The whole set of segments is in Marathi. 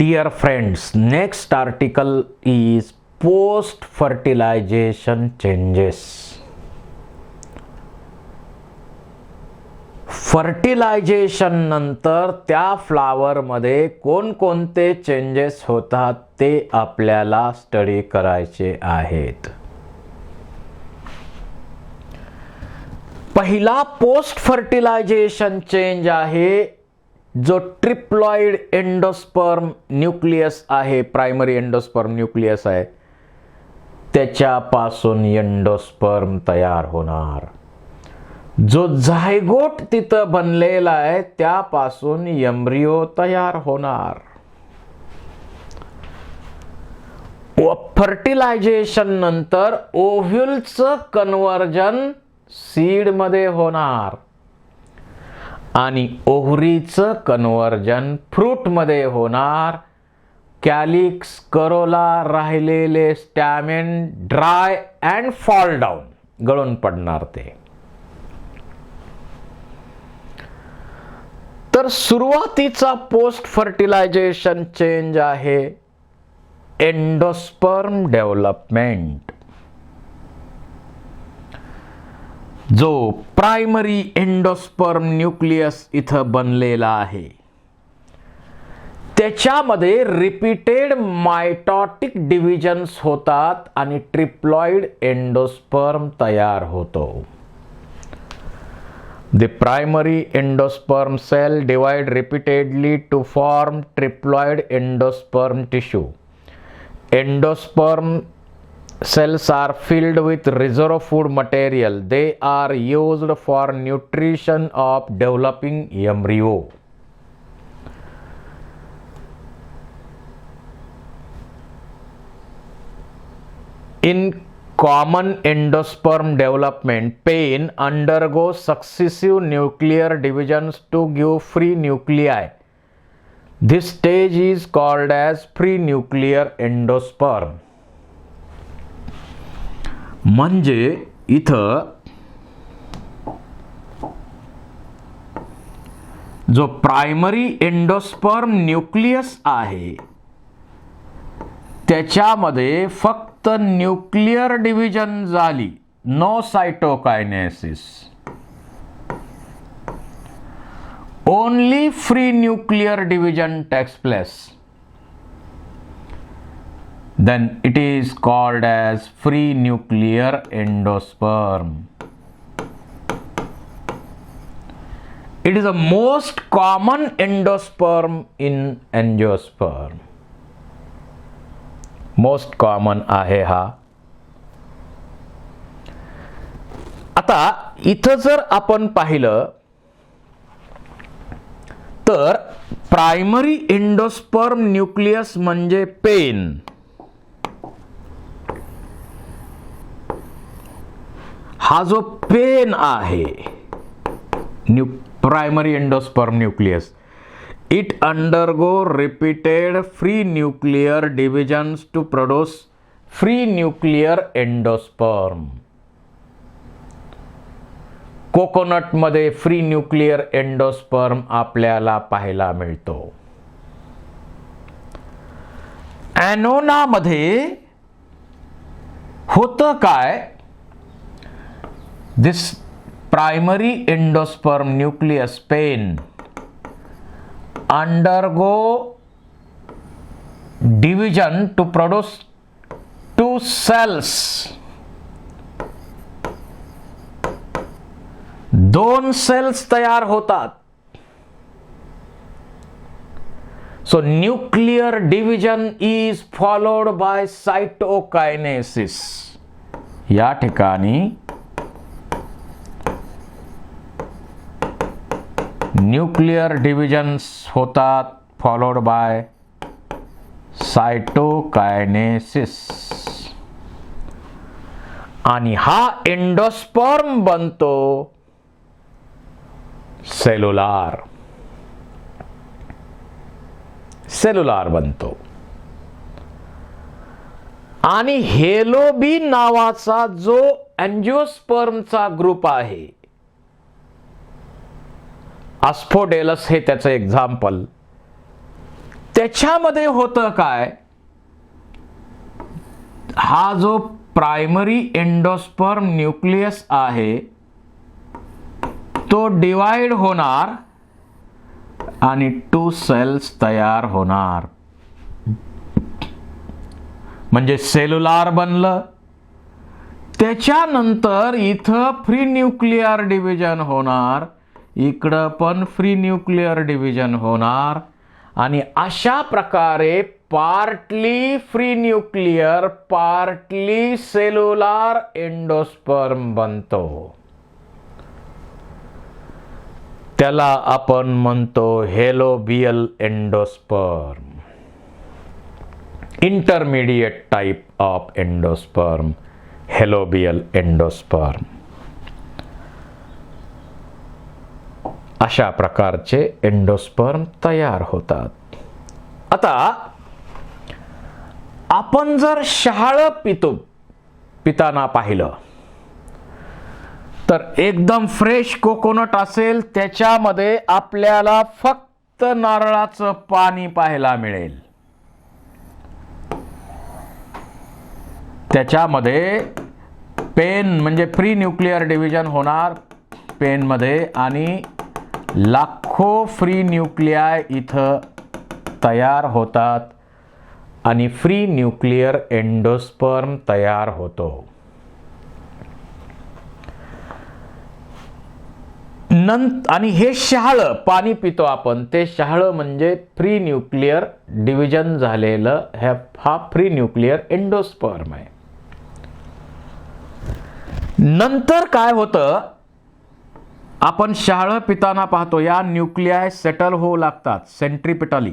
Dear friends, next article is post fertilization changes. Fertilization नंतर त्या फ्लावर मध्ये कोणकोणते चेंजेस होतात ते आपल्याला स्टडी करायचे आहेत. पहिला पोस्ट फर्टिलायझेशन चेंज आहे जो ट्रिप्लॉइड एंडोस्पर्म न्यूक्लियस आहे, प्रायमरी एंडोस्पर्म न्यूक्लियस आहे, त्याच्यापासून एंडोस्पर्म तयार होणार. जो झायगोट तिथं बनलेला आहे त्यापासून एम्ब्रियो तयार होणार. फर्टिलायझेशन नंतर ओव्ह्यूलचं कन्व्हर्जन सीड मध्ये होणार आणि ओव्हरीचं कन्व्हर्जन फ्रूट मध्ये होणार. कॅलिक्स, करोला, राहिलेले स्टॅमेन ड्राय अँड फॉल डाऊन, गळून पडणार ते. तर सुरुवातीचा पोस्ट फर्टिलायझेशन चेंज आहे एंडोस्पर्म डेव्हलपमेंट. जो प्रायमरी एंडोस्पर्म न्यूक्लियस इथं बनलेला आहे त्याच्यामध्ये रिपीटेड मायटॉटिक डिव्हिजन्स होतात आणि ट्रिप्लॉइड एंडोस्पर्म तयार होतो. The primary endosperm cell divide repeatedly to form triploid endosperm tissue. Endosperm cells are filled with reserve food material. They are used for nutrition of developing embryo. In common endosperm development, pain undergoes successive nuclear divisions to give free nuclei. This stage is called as pre-nuclear endosperm. म्हणजे इथं जो प्रायमरी एंडोस्पर्म न्यूक्लियस आहे त्याच्यामध्ये फक्त न्यूक्लियर डिव्हिजन झाली, no cytokinesis. Only free nuclear division takes place. Then it is called as free nuclear endosperm. It is the most common endosperm in angiosperm. Most common आहे हा. आता इथं जर आपण पाहिलं तर प्रायमरी एंडोस्पर्म न्यूक्लियस म्हणजे पेन. हा जो पेन आहे primary endosperm nucleus, it undergo repeated free nuclear divisions to produce free nuclear endosperm. Coconut मध्ये फ्री न्यूक्लियर एंडोस्पर्म आपल्याला पाहायला मिळतो. ॲनोना मध्ये होतं काय, this primary endosperm nucleus then undergo division to produce two cells. दोन सेल्स तयार होतात. So nuclear division is followed by cytokinesis. या ठिकाणी न्यूक्लियर डिव्हिजन्स होतात फॉलोड बाय सायटोकायनेसिस आणि हा एंडोस्पर्म बनतो सेल्युलार बनतो. आणि हेलोबी नावाचा जो अँजिओस्पर्मचा ग्रुप आहे, अस्फोडेलस हे त्याचं एक्झाम्पल, त्याच्यामध्ये होतं काय, हा जो प्रायमरी एंडोस्पर्म न्यूक्लियस आहे तो डिवाइड होणार आणि 2 सेल्स तयार होणार, म्हणजे सेल्युलार बनलं. त्याच्यानंतर इथं फ्री न्यूक्लिअर डिव्हिजन होणार, इकडं पण फ्री न्यूक्लिअर डिव्हिजन होणार आणि अशा प्रकारे partly free nuclear partly cellular endosperm बनतो. त्याला आपण म्हणतो helobial endosperm, intermediate type of endosperm, helobial endosperm. अशा प्रकारचे एंडोस्पर्म तयार होतात. आता आपण जर शहाळं पिताना पाहिलं तर एकदम फ्रेश कोकोनट असेल, त्याच्यामध्ये आपल्याला फक्त नारळाचं पाणी पाहायला मिळेल. त्याच्यामध्ये पेन म्हणजे फ्री न्यूक्लिअर डिव्हिजन होणार पेनमध्ये आणि लाखो फ्री न्यूक्लियाय इथं तयार होतात आणि फ्री न्यूक्लिअर एंडोस्पर्म तयार होतो. आणि हे शहाळं पाणी पितो आपण, ते शहाळं म्हणजे फ्री न्यूक्लिअर डिव्हिजन झालेलं हा फ्री न्यूक्लिअर एंडोस्पर्म आहे. नंतर काय होतं, आपण शहाळं पिताना पाहतो या न्यूक्लियाय सेटल होऊ लागतात सेंट्रिपिटली,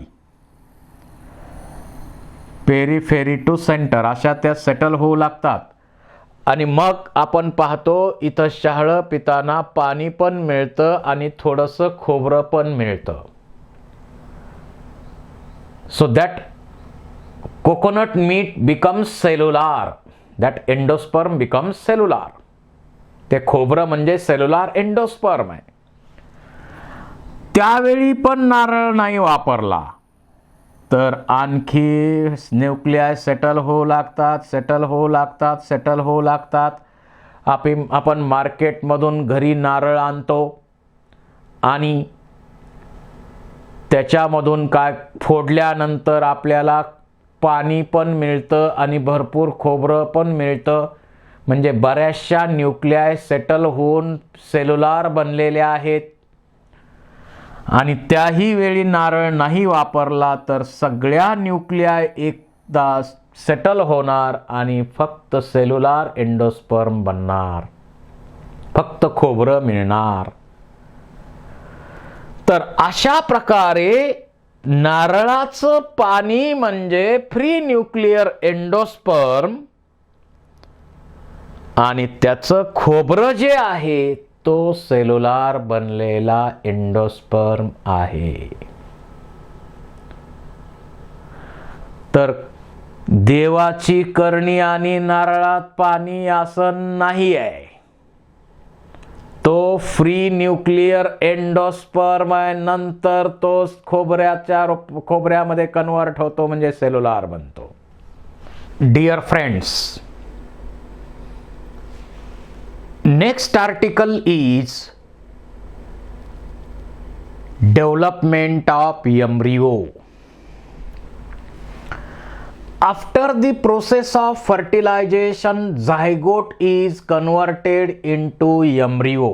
पेरिफेरी टू सेंटर अशा त्या सेटल होऊ लागतात आणि मग आपण पाहतो इथं शहाळं पिताना पाणी पण मिळतं आणि थोडंसं खोबरं पण मिळतं. So that coconut meat becomes cellular, that endosperm becomes cellular. ते खोबरं म्हणजे सेल्युलार एंडोस्पर्म आहे. त्यावेळी पण नारळ नाही वापरला तर आणखी न्यूक्लियाय सेटल होऊ लागतात, सेटल होऊ लागतात, सेटल होऊ लागतात. आपण मार्केटमधून घरी नारळ आणतो आणि त्याच्यामधून काय फोडल्यानंतर आपल्याला पाणी पण मिळतं आणि भरपूर खोबरं पण मिळतं, म्हणजे बऱ्याचशा न्यूक्लियाय सेटल होऊन सेल्युलार बनलेल्या आहेत. आणि त्याही वेळी नारळ नाही वापरला तर सगळ्या न्यूक्लियाय एकदा सेटल होणार आणि फक्त सेल्युलार एंडोस्पर्म बनणार, फक्त खोबरं मिळणार. तर अशा प्रकारे नारळाचं पाणी म्हणजे फ्री न्यूक्लिअर एंडोस्पर्म आणि त्याचं खोबरं जे आहे तो सेल्युलार बनलेला एंडोस्पर्म आहे. तर देवाची करणी आणि नारळात पाणी असं नाही आहे, तो फ्री न्यूक्लिअर एंडोस्पर्म आहे. नंतर तो खोबऱ्यामध्ये कन्वर्ट होतो म्हणजे सेल्युलार बनतो. Dear friends, next article is development of embryo. After the process of fertilization, zygote is converted into embryo.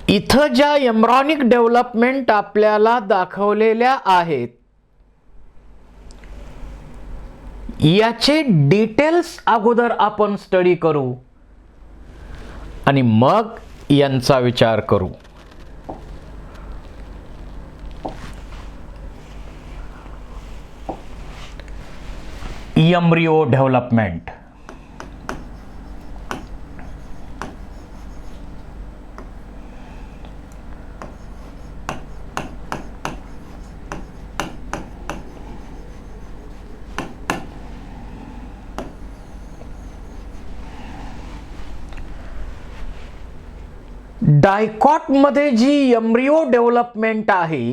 इथं ज्या एम्ब्रॉनिक डेव्हलपमेंट आपल्याला दाखवलेल्या आहेत याचे डिटेल्स अगोदर आपण स्टडी करू आणि मग यांचा विचार करू. Embryo development. डायकॉट मध्ये जी एम्ब्रियो डेव्हलपमेंट आहे,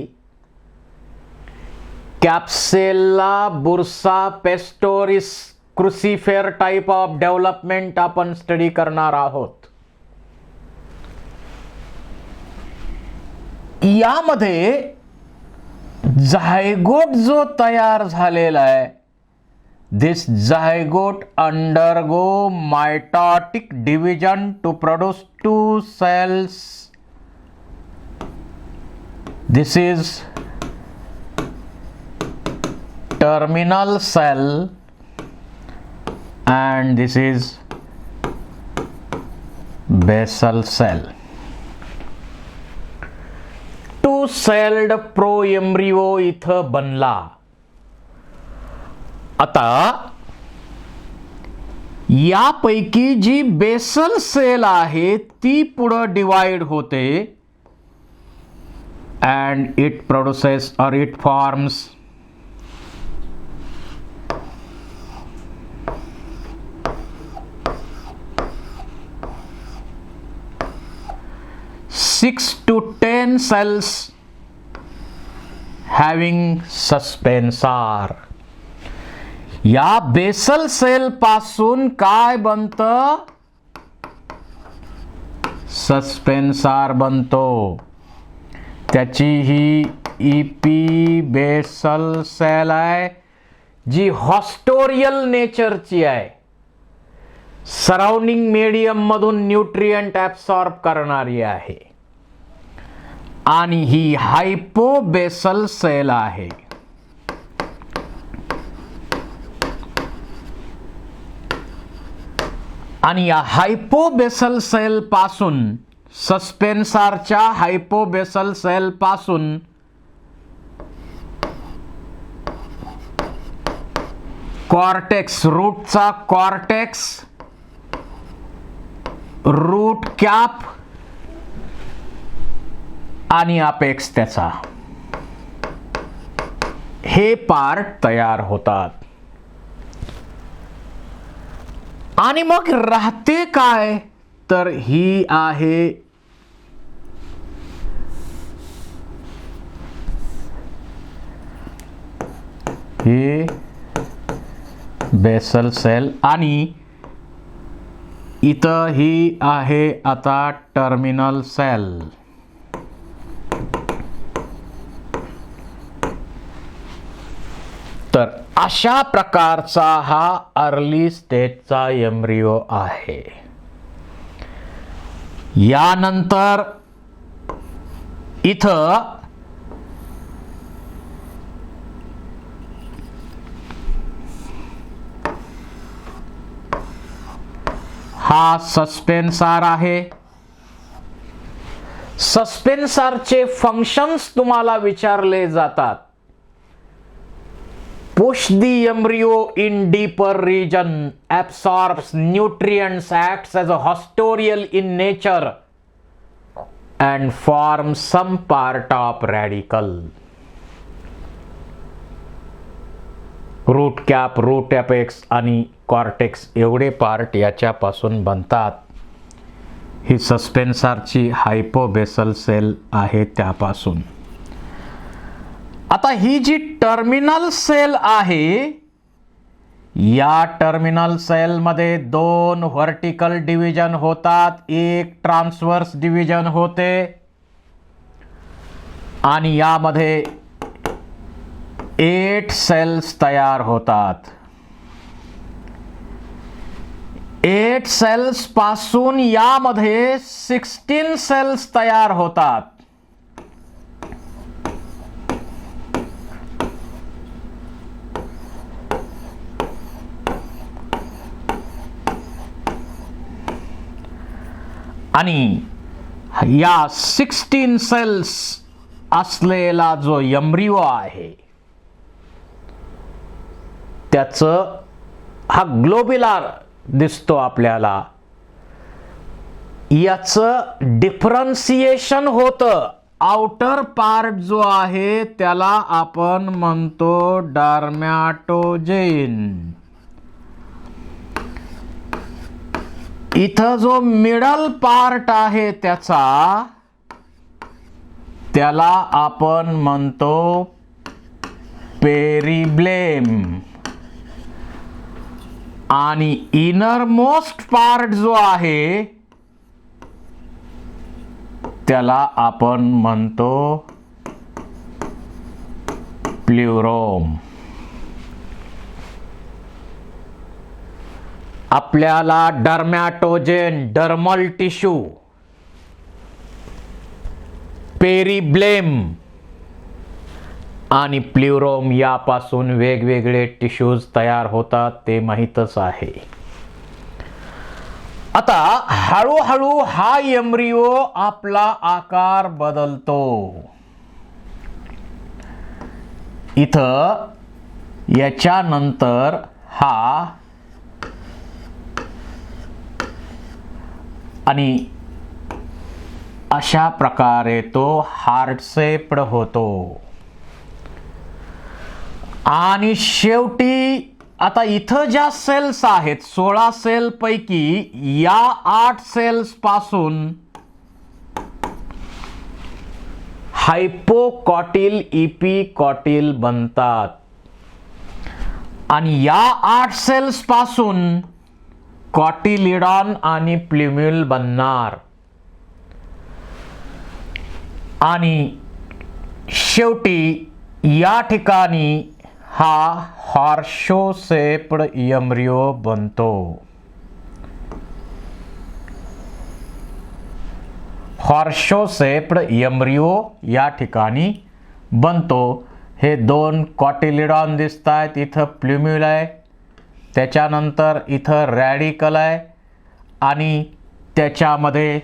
Capsella bursa pastoris crucifer type of development आपण स्टडी करणार आहोत. यामध्ये झायगोट जो तयार झालेला आहे, this zygote undergo mitotic division to produce 2 cells. This is terminal cell and this is basal cell. 2-celled proembryo इथं बनला. आता यापैकी जी बेसल सेल आहे ती पुढं डिवाइड होते and it produces or it forms six to 10 cells having suspensor. या बेसल सेल पासून काय बनतं? सस्पेन्सार बनतो. त्याची ही इपी बेसल सेल आहे जी हॉस्टोरियल नेचरची आहे, सराउंडिंग मीडियम मधून न्यूट्रिएंट ऍब्सॉर्ब करणारी आहे, आणि ही हायपोबेसल सेल आहे. आणि या हायपोबेसल सेल पासून, सस्पेन्सारच्या हायपोबेसल सेल पासून कॉर्टेक्स, रूटचा कॉर्टेक्स, रूट कॅप आणि अपेक्स त्याचा, हे पार्ट तयार होतात. आणि मग राहते काय? तर ही आहे ही बेसल सेल आणि इथं ही आहे आता टर्मिनल सेल. तर अशा प्रकारचा हा अर्ली स्टेजचा एम्ब्रियो आहे. यानंतर इथं हा सस्पेन्सार आहे. सस्पेन्सारचे फंक्शन्स तुम्हाला विचारले जातात. Push the embryo in deeper region, absorbs nutrients, acts as a hostorial in nature and forms some part of radicle. Root cap, root apex आणि कॉर्टेक्स एवढे पार्ट याच्यापासून बनतात. ही सस्पेन्सारची हायपोबेसल सेल आहे त्यापासून. आता ही जी टर्मिनल सेल आहे, या टर्मिनल सेल मध्ये 2 व्हर्टिकल डिव्हिजन होतात, 1 ट्रान्सवर्स डिव्हिजन होते आणि यामध्ये 8 सेल्स तयार होतात. 8 सेल्स पासून यामध्ये 16 सेल्स तयार होतात. आणि या 16 सेल्स असलेला जो एम्ब्रियो आहे त्याचं हा ग्लोब्युलर दिसतो आपल्याला. याचं डिफरन्सिएशन होतं. आउटर पार्ट जो आहे त्याला आपण म्हणतो डर्मॅटोजेन इथं जो मिडल पार्ट आहे त्याला आपण म्हणतो पेरिब्लेम आणि इनर मोस्ट पार्ट जो आहे त्याला आपण म्हणतो प्ल्युरोम. आपल्याला डर्मॅटोजेन डर्मल टिश्यू, पेरिब्लेम आणि प्ल्युरोम यापासून वेगवेगळे टिश्यूज तयार होतात ते माहीतच आहे. आता हळूहळू हा एम्ब्रियो आपला आकार बदलतो. इथं याच्यानंतर हा आणि अशा प्रकारे तो हार्ट शेप्ड होतो. आणि शेवटी आता इथं ज्या सेल्स आहेत 16 सेल पैकी या 8 सेल्स पासून हायपोकॉटिल इपिकॉटिल बनतात आणि या 8 सेल्स पासून कॉटिलिडॉन आणि प्ल्युम्युल बनणार आणि शेवटी या ठिकाणी हा हॉर्सशो शेप्ड एम्ब्रियो बनतो. हॉर्सशो शेप्ड एम्ब्रियो या ठिकाणी बनतो. हे 2 कॉटिलिडॉन दिसत आहेत. इथं प्ल्युम्युल आहे, त्याच्यानंतर इथं रॅडिकल आहे आणि त्याच्यामध्ये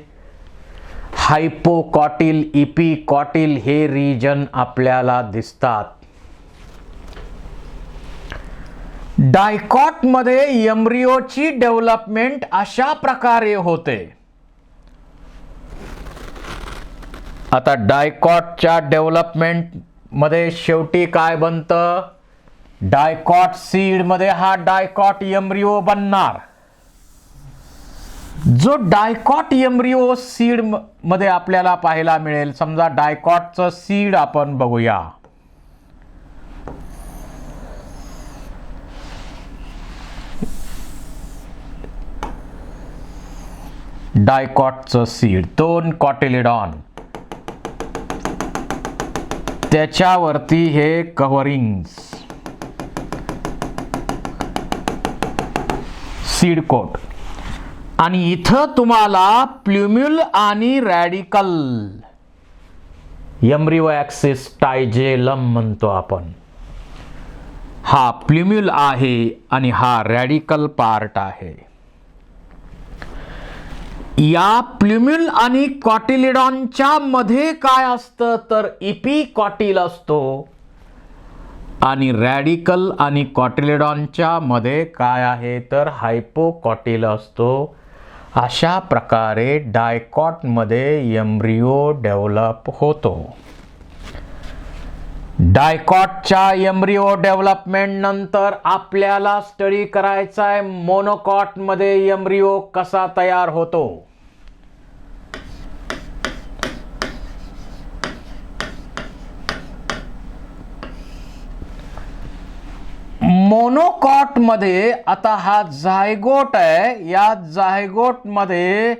हायपोकॉटिल इपिकॉटिल हे रिजन आपल्याला दिसतात. डायकॉट मध्ये एम्ब्रियोची डेव्हलपमेंट अशा प्रकारे होते. आता डायकॉटच्या डेव्हलपमेंट मध्ये शेवटी काय बनतं, डायकॉट सीड मध्ये हा डायकॉट एम्ब्रियो बनणार. जो डायकॉट एम्ब्रियो सीड मध्ये आपल्याला पाहायला मिळेल, समजा डायकॉटचं सीड आपण बघूया. डायकॉटचं सीड 2 कॉटिलिडॉन, त्याच्यावरती हे कव्हरिंग्स सीड कोट आणि इथं तुम्हाला प्ल्युम्युल आणि रॅडिकल एम्ब्रियो ॲक्सिस टायजेलम म्हणतो आपण. हा प्ल्युम्युल आहे आणि हा रॅडिकल पार्ट आहे. या प्ल्युम्युल आणि कॉटिलिडॉनच्या मध्ये काय असतं तर इपिकॉटिल असतो आणि रॅडिकल आणि कॉटिलिडॉनच्या मध्ये काय आहे तर हायपोकॉटिल असतो. अशा प्रकारे डायकॉट मध्ये एम्ब्रियो डेव्हलप होतो. डायकॉटच्या एम्ब्रियो डेव्हलपमेंट नंतर आपल्याला स्टडी करायचा आहे मोनोकॉट मध्ये एम्ब्रियो कसा तयार होतो. मोनोकॉट मध्ये आता हा झायगोट आहे. या झायगोट मध्ये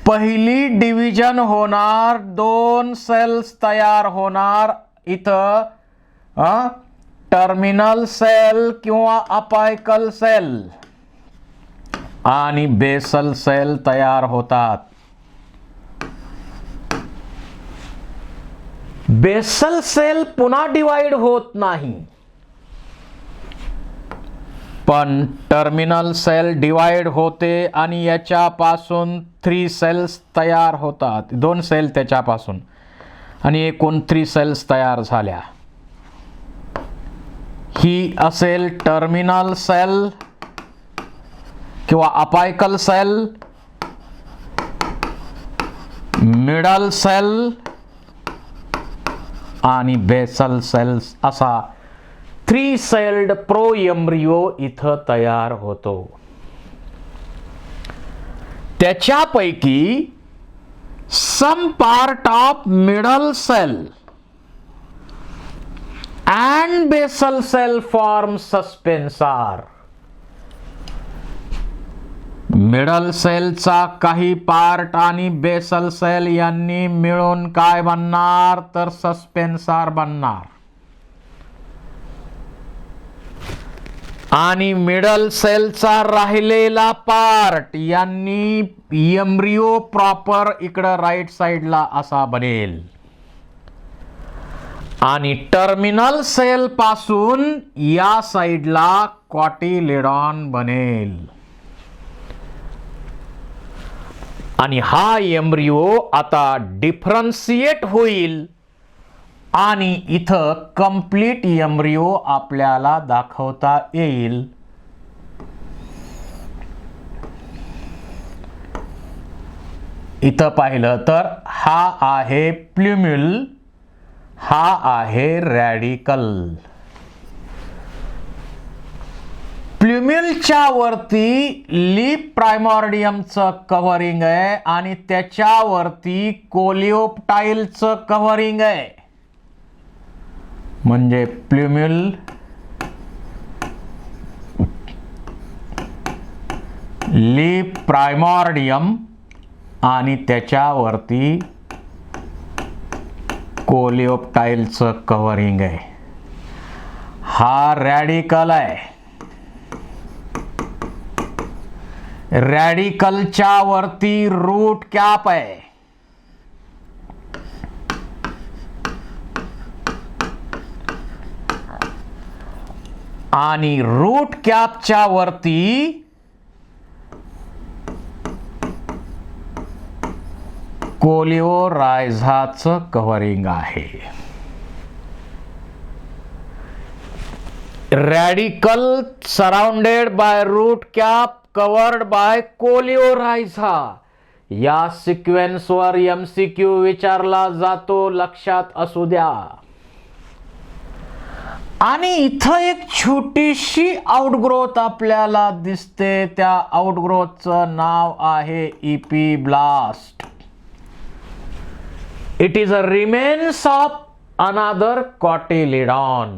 पहिली डिव्हिजन होणार, 2 सेल्स तयार होणार. इथं टर्मिनल सेल किंवा अपायकल सेल आणि बेसल सेल तयार होतात. बेसल सेल पुन्हा डिवाइड होत नाही, पण टर्मिनल सेल डिवाइड होते आणि याच्यापासून 3 सेल्स तयार होतात. 2 सेल त्याच्यापासून आणि एकूण 3 सेल्स तयार झाल्या. ही असेल टर्मिनल सेल किंवा अपायकल सेल, मिडल सेल आणि बेसल सेल्स असा 3 सेल्ड प्रो एम्ब्रियो इथं तयार होतो. त्याच्यापैकी some part of middle cell and basal cell form suspensor. Middle सेलचा काही पार्ट आणि बेसल सेल यांनी मिळून काय बनणार तर सस्पेन्सर बनणार. आणि मिडल सेलचा राहिलेला पार्ट यांनी एम्ब्रियो प्रॉपर इकडं राईट साइडला असा बनेल. आणि टर्मिनल सेल पासून या साइडला कॉटिलिडॉन बनेल. आणि हा एम्ब्रियो आता डिफरन्शिएट होईल आणि इथं कंप्लीट एम्ब्रियो आपल्याला दाखवता येईल. इथं पाहिलं तर हा आहे प्ल्युम्युल, हा आहे रॅडिकल. प्ल्युम्युलच्या वरती लीप प्रायमॉर्डियमचं कव्हरिंग आहे आणि त्याच्यावरती कोलिओप्टाइलचं कव्हरिंग आहे. म्हणजे प्ल्युम्युल, लीप प्रायमॉर्डियम आणि त्याच्यावरती कोलिओप्टाइलचं कव्हरिंग आहे. हा रॅडिकल आहे. रॅडिकलच्या वरती रूट कॅप आहे. आणि रूट कॅपच्या वरती कोलिओरायझाचं कव्हरिंग आहे. Radicle surrounded by root cap covered by coleorhiza. या सिक्वेन्सवर MCQ विचारला जातो, लक्षात असू द्या. आणि इथं एक छोटीशी आउटग्रोथ आपल्याला दिसते. त्या आउटग्रोथचं नाव आहे epiblast. It is a remains of another cotyledon.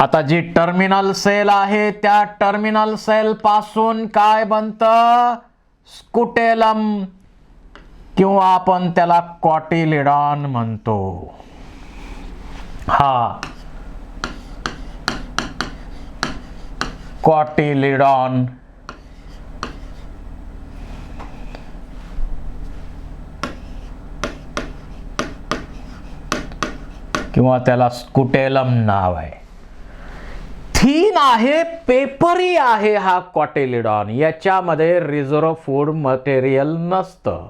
आता जी टर्मिनल सेल आहे त्या टर्मिनल सेल पासून काय बनतं स्कुटेलम किंवा आपण त्याला कॉटिलिडॉन म्हणतो. हा कॉटिलिडॉन किंवा त्याला स्कुटेलम नाव आहे. थीन आहे, पेपरी आहे हा कॉटिलिडॉन. याच्यामध्ये रिझर्व फूड मटेरियल नसतं.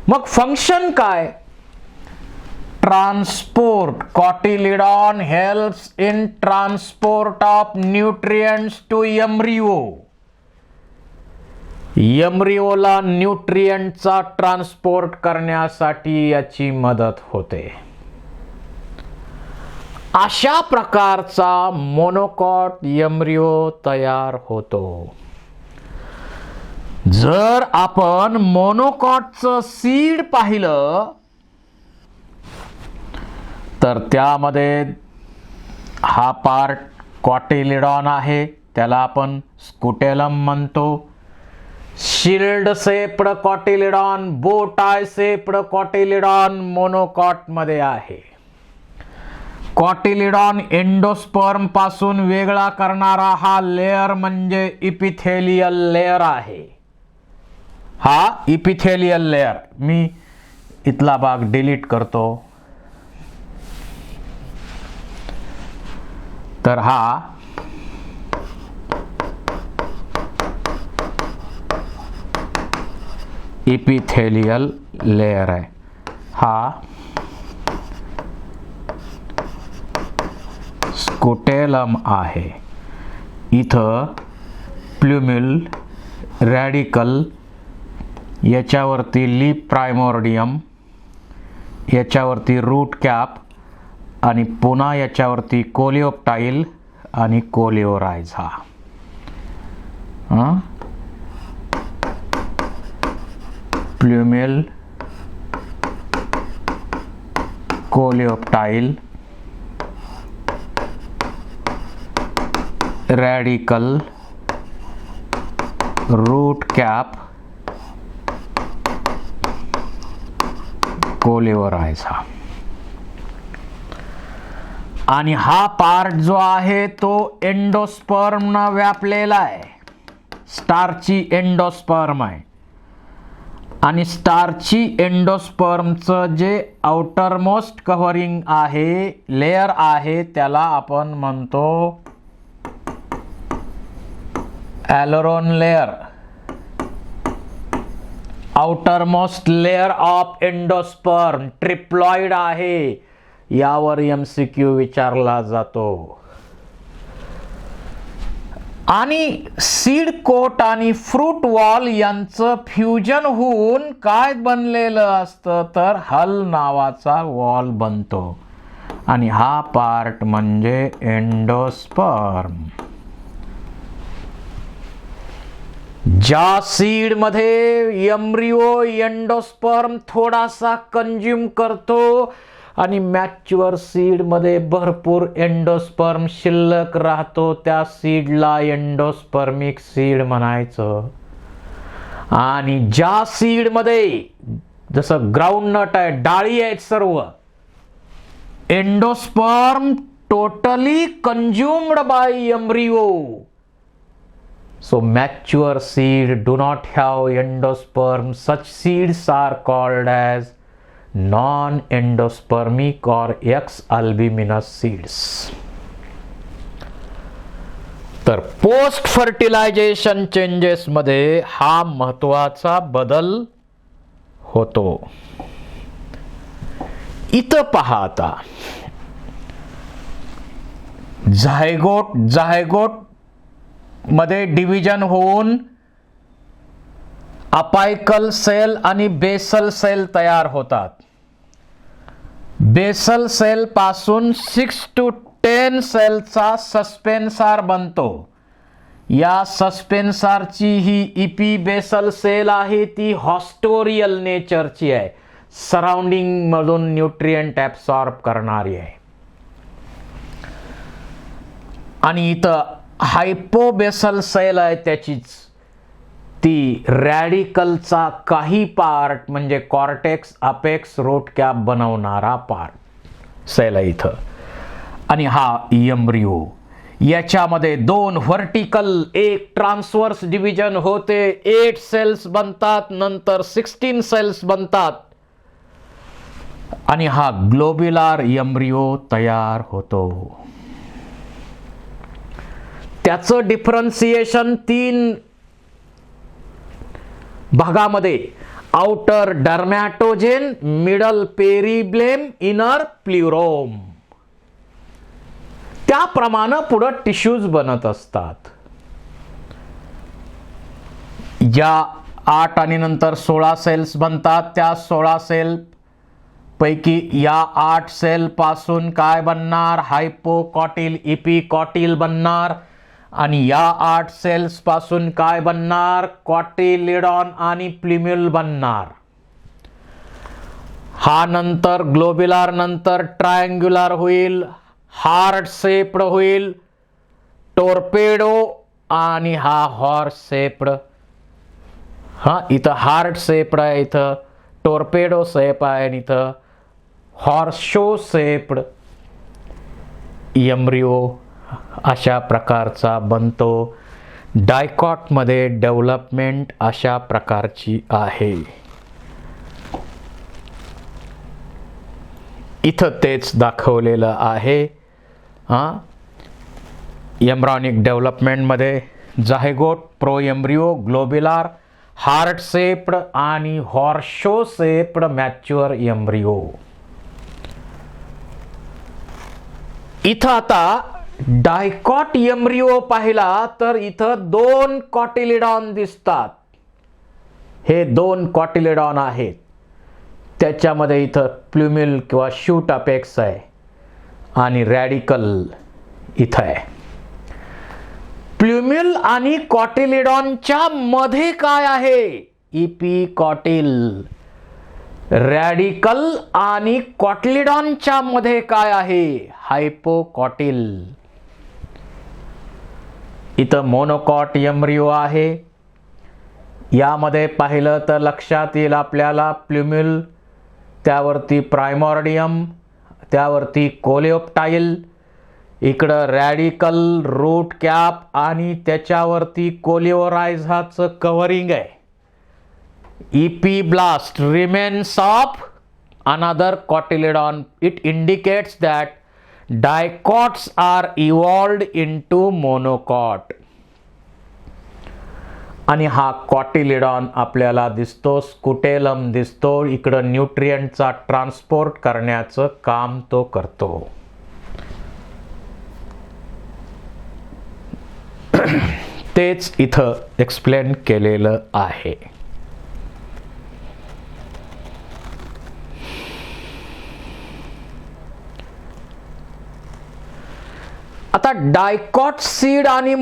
मग फंक्शन काय? Transport. Cotyledon helps in transport of nutrients to embryo. एम्ब्रियोला न्यूट्रिएंटचा ट्रान्सपोर्ट करण्यासाठी याची मदत होते. अशा प्रकारचा मोनोकॉट एम्ब्रियो तयार होतो. जर आपण मोनोकॉटचं सीड पाहिलं तर त्यामध्ये हा पार्ट कॉटिलिडॉन आहे, त्याला आपण स्कुटेलम म्हणतो. शिल्ड शेप्ड कॉटिलिडॉन, बो टाय शेप्ड कॉटिलिडॉन मोनोकॉट मध्ये आहे. कॉटिलिडॉन एंडोस्पर्म पासून वेगळा करणारा हा लेयर म्हणजे इपिथेलियल लेयर आहे. हा इपिथेलियल लेयर. मी इथला भाग डिलीट करतो. तर हा इपिथेलियल लेयर आहे. हा स्कुटेलम आहे. इथं प्ल्युम्युल, रॅडिकल, याच्यावरती लीप प्रायमॉर्डियम, याच्यावरती रूट कॅप आणि पुन्हा याच्यावरती कोलिओप्टाइल आणि कोलिओरायझा. प्ल्युमिल कोलियोप्टाइल रॅडिकल रूट कॅप कोलिओरायझा. आणि हा पार्ट जो आहे तो एंडोस्पर्मना व्यापलेला आहे. स्टार्ची एंडोस्पर्म आहे आणि स्टार्ची एंडोस्पर्मचं जे आउटरमोस्ट कव्हरिंग आहे, लेयर आहे, त्याला आपण म्हणतो aleurone layer. Outermost layer of endosperm triploid आहे. यावर MCQ विचारला जातो. आणि सीड कोट आणि फ्रूट वॉल यांचं फ्युजन होऊन काय बनलेलं असतं तर हल नावाचा वॉल बनतो. आणि हा पार्ट म्हणजे एंडोस्पर्म. ज्या सीड मध्ये एम्ब्रियो एंडोस्पर्म थोडासा कंज्युम करतो आणि मॅच्युअर सीड मध्ये भरपूर एंडोस्पर्म शिल्लक राहतो, त्या सीडला एंडोस्पर्मिक सीड म्हणायचं. आणि ज्या सीड मध्ये जसं ग्राउंडनट आहे, डाळी आहेत सर्व, endosperm totally consumed by embryo. So mature seed do not have endosperm. Such seeds are called as non-endospermic or X-albuminous seeds. तर पोस्ट फर्टिलायझेशन चेंजेस मध्ये हा महत्वाचा बदल होतो. इथं पहा आता झायगोट मध्ये डिव्हिजन होऊन अपायकल सेल आणि बेसल सेल तयार होतात. बेसल सेल पासून 6 to 10 सेलचा सस्पेन्सार बनतो. या सस्पेन्सारची ही इपी बेसल सेल आहे ती हॉस्टोरियल नेचरची आहे, सराउंडिंग मधून न्यूट्रिएंट ऍब्सॉर्ब करणारी आहे. आणि इथं हायपोबेसल सेल आहे त्याचीच, ती रॅडिकलचा काही पार्ट म्हणजे कॉर्टेक्स, अपेक्स, रूट कॅप बनवणारा पार्ट सेल आहे इथं. आणि हा एम्ब्रियो, याच्यामध्ये 2 व्हर्टिकल, 1 ट्रान्सवर्स डिव्हिजन होते, 8 सेल्स बनतात, नंतर 16 सेल्स बनतात. आणि हा ग्लोब्युलर एम्ब्रियो तयार होतो. त्याचं डिफरन्सिएशन 3 भागामध्ये, आउटर डर्मॅटोजेन, मिडल पेरिब्लेम, इनर प्ल्युरोम. त्याप्रमाणे पुढे टिश्यूज बनत असतात. या 8 आणि नंतर 16 सेल्स बनतात. त्या 16 सेल पैकी या 8 सेल पासून काय बनणार, हायपोकॉटिल, इपिकॉटिल बनणार. आणि या 8 सेल्स पासून काय बनणार, कॉटिलिडॉन आणि प्ल्युम्युल बनणार. हा नंतर ग्लोब्युलर, नंतर ट्रायंग्युलर होईल, हार्ट शेप्ड होईल, टोर्पेडो, आणि हा हॉर्स शेप्ड. हा इथं हार्ट शेप्ड आहे, इथं टोर्पेडो शेप आहे, आणि इथं हॉर्सशो शेप्ड एम्ब्रियो अशा प्रकारचा बनतो. डायकॉटमध्ये डेव्हलपमेंट अशा प्रकारची आहे. इथं तेच दाखवलेलं आहे. एम्ब्रॉनिक डेव्हलपमेंटमध्ये zygote, proembryo, globular, heart shaped आणि हॉर्सशो शेप्ड मॅच्युअर एम्ब्रियो. इथं आता डायकॉट एम्ब्रियो पाहिला तर इथं 2 कॉटिलिडॉन दिसतात. हे 2 कॉटिलिडॉन आहेत. त्याच्यामध्ये इथं प्ल्युम्युल किंवा शूट अपेक्स आहे आणि रॅडिकल इथं आहे. प्ल्युम्युल आणि कॉटिलिडॉनच्या मध्ये काय आहे इपिकॉटिल. रॅडिकल आणि कॉटिलिडॉनच्या मध्ये काय आहे? हायपोकॉटिल. इथं मोनोकॉट एम्ब्रियो आहे. यामध्ये पाहिलं तर लक्षात येईल आपल्याला प्ल्युम्युल, त्यावरती प्रायमॉर्डियम, त्यावरती कोलेओप्टाइल, इकडं रॅडिकल, रूट कॅप आणि त्याच्यावरती कोलिओरायझाचं कव्हरिंग आहे. इपिब्लास्ट remains of another cotyledon. It indicates that dicots are evolved into monocot. आणि हा कॉटिलिडॉन आपल्याला दिसतो, स्कुटेलम दिसतो. इकडं न्यूट्रिएंटचा ट्रान्सपोर्ट करण्याचं काम तो करतो. तेच इथं एक्सप्लेन केलेलं आहे. आता डायकॉट सीड आणि